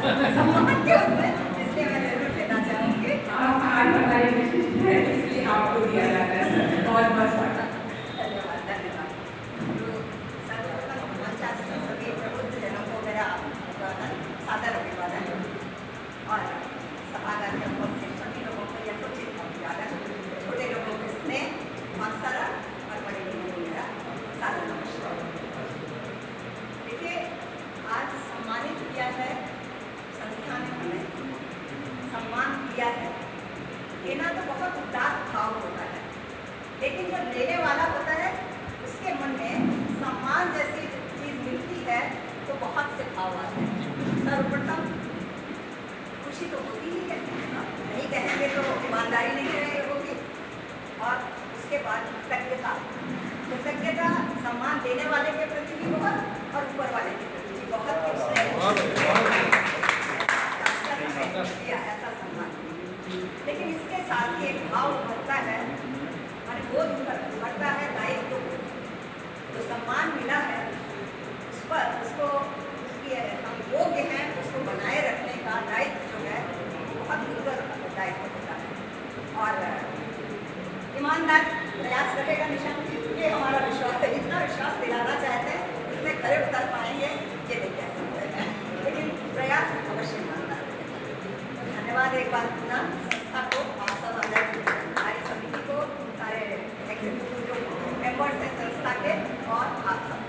सम्मान के उसमें, इसलिए मैं जरूर देना चाहूँगी। आप आज हमारे विशिष्ट हैं, इसलिए आपको दिया जाता है। बहुत बहुत स्वागत। धन्यवाद धन्यवाद। तो सर्वप्रथम मंचासीन सभी प्रबुद्ध जनों को मेरा सादर अभिवादन और सभागार में उपस्थित सभी लोगों को यथोचित अभिवादन, छोटे लोगों को स्नेह मात्सरा और बड़े लोगों को मेरा सादर नमस्कार। देखिए, आज सम्मानित किया है संस्था ने, हमें सम्मान दिया है। देना तो बहुत उदार भाव होता है, लेकिन जब देने वाला होता है उसके मन में सम्मान जैसी चीज़ मिलती है तो बहुत से भाव आते हैं। सर्वप्रथम खुशी तो होती ही है, नहीं कहेंगे तो ईमानदारी नहीं होगी। और उसके बाद कृतज्ञता, कृतज्ञता सम्मान देने वाले के प्रति भी बहुत और ऊपर वाले के प्रति भी बहुत, ऐसा सम्मान। लेकिन इसके साथ ही एक भाव उभरता है, मान बोध उभरता है दायित्व को। जो सम्मान मिला है उस पर उसको हम योग्य हैं उसको बनाए रखने का दायित्व जो है बहुत दुर्गर दायित्व होता है। और ईमानदार प्रयास रहेगा निशान, ये हमारा विश्वास है। इतना विश्वास दिलाना चाहते हैं, इतने खरे उतर पाएंगे ये नहीं कह सकते हैं, लेकिन प्रयास अवश्य ईमानदार रहेगा। धन्यवाद एक बार पुनः संस्था को, आप सब सारी समिति को, सारे एग्जीक्यूटिव जो मेंबर्स हैं संस्था के, और आप सब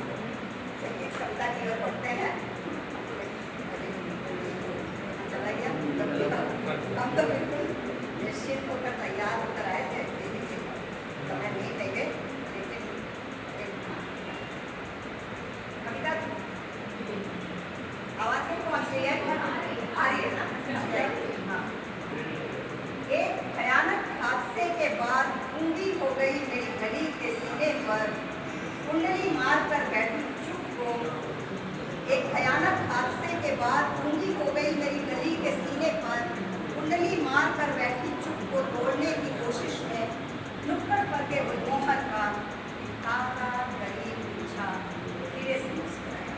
चलिए कविता की ओर बढ़ते हैं। चलाइए, हम तो बिल्कुल निश्चित होकर तैयार होकर आए थे, समय नहीं लेंगे, लेकिन कविता आवाज़ नहीं पहुँच रही है, आ रही है ना? हाँ। एक भयानक हादसे के बाद गूंगी हो गई मेरी गली के सीने पर, कुंडली मार कर बैठी चुप को। एक भयानक हादसे के बाद गूंगी हो गई मेरी गली के सीने पर, कुंडली मार कर बैठी चुप को तोड़ने की कोशिश में नुक्कड़ पर के गुलमोहर का ताज़ा गरीब पूछा, धीरे से मुस्कुराया।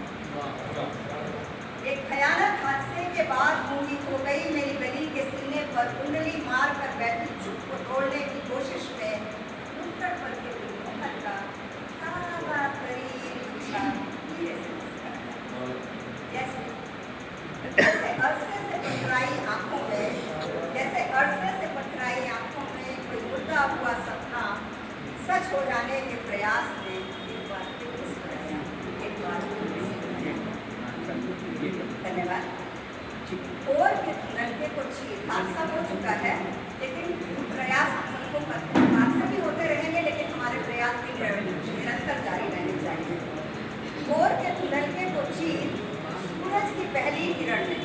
एक भयानक हादसे के बाद गूंगी हो गई मेरी गली के सीने पर, कुंडली मार कर बैठी चुप को तोड़ने की कोशिश में नुक्कड़ पर के गुलमोहर का ताज़ा गरीब पूछा, धीरे से मुस्कुराया। जैसे अरसे से पथराई आंखों में, जैसे अरसे से पथराई आंखों में कोई उड़ता हुआ सपना सच हो जाने के प्रयास में एक बार फिर मुस्कुराया, एक बार फिर मुस्कुराया। धन्यवाद। और के लड़के को चीर हादसा हो चुका है, लेकिन प्रयास हम सबको करते हैं। हादसे भी होते रहेंगे, लेकिन हमारे प्रयास भी निरंतर जारी रहने चाहिए। और के लड़के को चीर सूरज की पहली किरण ने,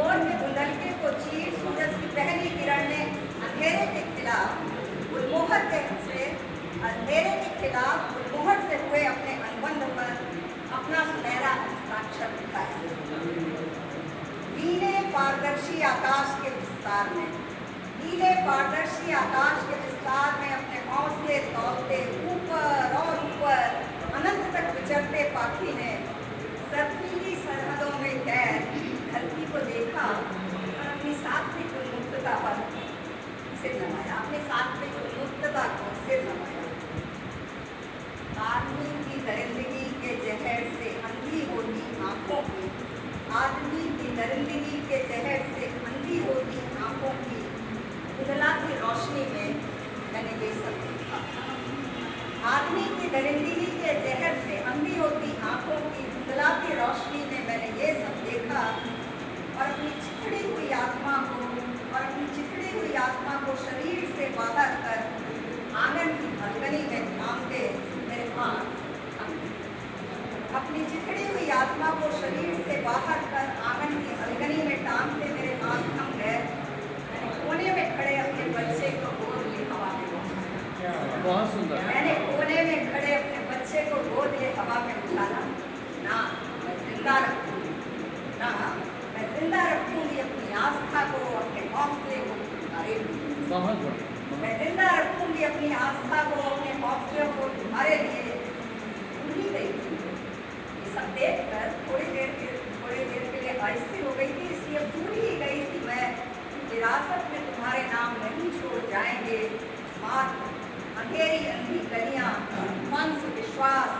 और के लड़के को चीर सूरज की पहली किरण ने अंधेरे के खिलाफ गुलमोहर से हुए अपने अनुबंध पर अपना सुनहरा हस्ताक्षर दिखाया। नीले पारदर्शी आकाश के विस्तार में, नीले पारदर्शी आकाश के विस्तार में अपने हौसले तौलते ऊपर और ऊपर अनंत तक विचरते पाखी ने सर्दीली सरहदों में कैद धरती को देखा और अपनी सात्विक उन्मुक्तता पर सिर नवाया, अपने सात्विक उन्मुक्तता को सिर नवाया। आदमी की दरिंदगी के जहर से अंधी होती आंखों की, आदमी की दरिंदगी के जहर से अंधी होती आंखों की उजलाती रोशनी में मैंने ये सब देखा। आदमी की दरिंदगी के जहर से अंधी होती आंखों की उजलाती रोशनी में मैंने ये सब देखा। और अपनी चिथड़ी हुई आत्मा को शरीर से बाहर कर आंगन की भलगनी में थामते मेरे हाथ, अपनी चिथड़ी हुई आत्मा को शरीर से बाहर कर आंगन की भलगनी में टांगते मेरे हाथ थम गए। मैंने कोने में खड़े अपने बच्चे को गोद लिए हवा में उछाला। बहुत सुंदर। मैंने कोने में खड़े अपने बच्चे को गोद लिए हवा में उछाला। ना मैं जिंदा रखूंगी, ना मैं जिंदा रखूंगी अपनी आस्था को, अपने हौसले को तुम्हारे लिए। बहुत बढ़िया। मैं जिंदा रखूंगी अपनी आस्था को, अपने हौसले को तुम्हारे लिए। भूली गई थी ये सब देखकर थोड़ी देर के लिए ऐसी हो गई थी, इसलिए भूल ही गई थी मैं, विरासत में तुम्हारे नाम नहीं छोड़ जाएंगे। मात्र अंधेरी अंधी गलियां, मन से विश्वास,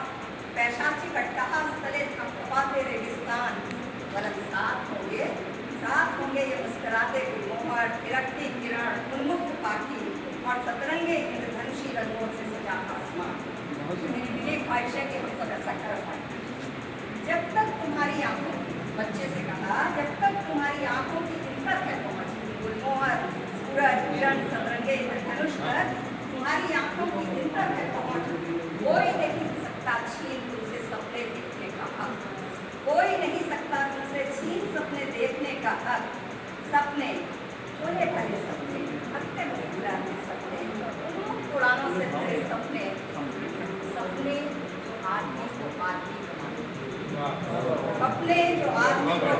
पैशाचिक अट्टहास तले थपथपाते रेगिस्तान, वरन साथ होंगे ये मुस्कुराते गुलमोहर, थिरकती किरण, उन्मुक्त पाखी और सतरंगे इंद्रधनुषी रंगों से सजा आसमान। मेरी दिली ख्वाहिश है कि हम सब ऐसा कर पाए। जब तक तुम्हारी आंखों, बच्चे से कहा, जब तक तुम्हारी आंखों की इज्जत है पहुँच, गुलमोहर, सूरज, किरण, सतरंगे इंद्रधनुष पर तुम्हारी आंखों की इज्जत है पहुँच, कोई नहीं सकता छीन तुमसे सपने देखने का हक, कोई नहीं सकता तुमसे छीन सपने देखने का हक। सपने भोले भले सपने, हंसते मुस्कुराते सपने, उन्मुक्त उड़ानों से भरे सपने, सपने जो आदमी को आदमी बनाते, सपने जो आदमी को